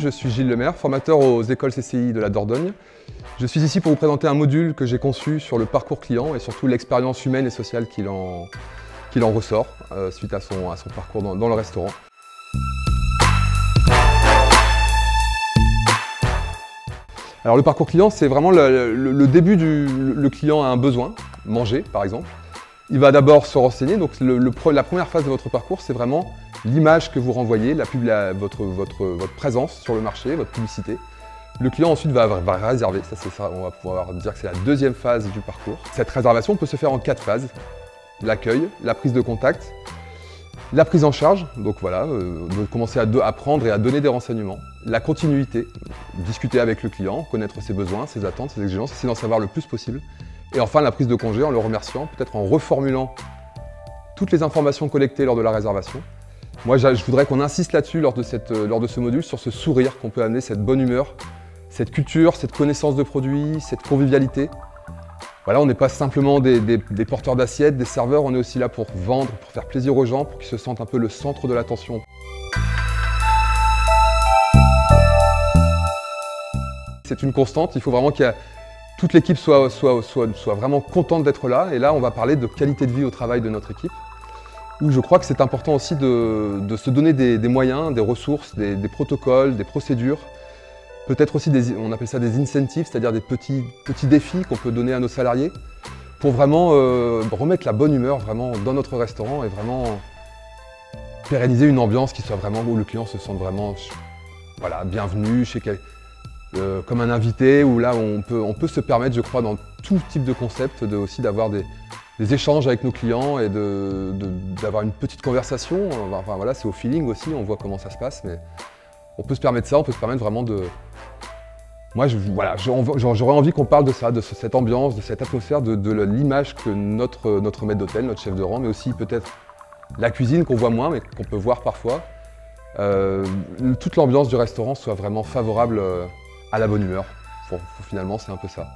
je suis Gilles Lemaire, formateur aux écoles CCI de la Dordogne. Je suis ici pour vous présenter un module que j'ai conçu sur le parcours client et surtout l'expérience humaine et sociale qu'il en ressort suite à son parcours dans le restaurant. Alors le parcours client, c'est vraiment le début le client a un besoin, manger par exemple. Il va d'abord se renseigner, donc la première phase de votre parcours, c'est vraiment l'image que vous renvoyez, votre présence sur le marché, votre publicité. Le client ensuite va réserver, ça c'est ça, on va pouvoir dire que c'est la deuxième phase du parcours. Cette réservation peut se faire en 4 phases. L'accueil, la prise de contact, la prise en charge, donc voilà, commencer à prendre et à donner des renseignements. La continuité, discuter avec le client, connaître ses besoins, ses attentes, ses exigences, essayer d'en savoir le plus possible. Et enfin la prise de congé en le remerciant, peut-être en reformulant toutes les informations collectées lors de la réservation. Moi je voudrais qu'on insiste là-dessus lors de ce module, sur ce sourire qu'on peut amener, cette bonne humeur, cette culture, cette connaissance de produits, cette convivialité. Voilà, on n'est pas simplement des porteurs d'assiettes, des serveurs, on est aussi là pour vendre, pour faire plaisir aux gens, pour qu'ils se sentent un peu le centre de l'attention. C'est une constante, il faut vraiment que toute l'équipe soit vraiment contente d'être là. Et là, on va parler de qualité de vie au travail de notre équipe, où je crois que c'est important aussi de se donner des moyens, des ressources, des protocoles, des procédures. Peut-être aussi, on appelle ça des incentives, c'est-à-dire des petits défis qu'on peut donner à nos salariés pour vraiment remettre la bonne humeur vraiment dans notre restaurant et vraiment pérenniser une ambiance qui soit vraiment où le client se sente vraiment voilà, bienvenu, comme un invité, où là on peut se permettre, je crois, dans tout type de concept, aussi d'avoir des échanges avec nos clients et d'avoir une petite conversation. Enfin voilà, c'est au feeling aussi, on voit comment ça se passe, mais on peut se permettre ça, on peut se permettre vraiment de... Moi, voilà, j'aurais envie qu'on parle de ça, de cette ambiance, de cette atmosphère, de l'image que notre maître d'hôtel, notre chef de rang, mais aussi peut-être la cuisine qu'on voit moins, mais qu'on peut voir parfois. Toute l'ambiance du restaurant soit vraiment favorable à la bonne humeur. Finalement, c'est un peu ça.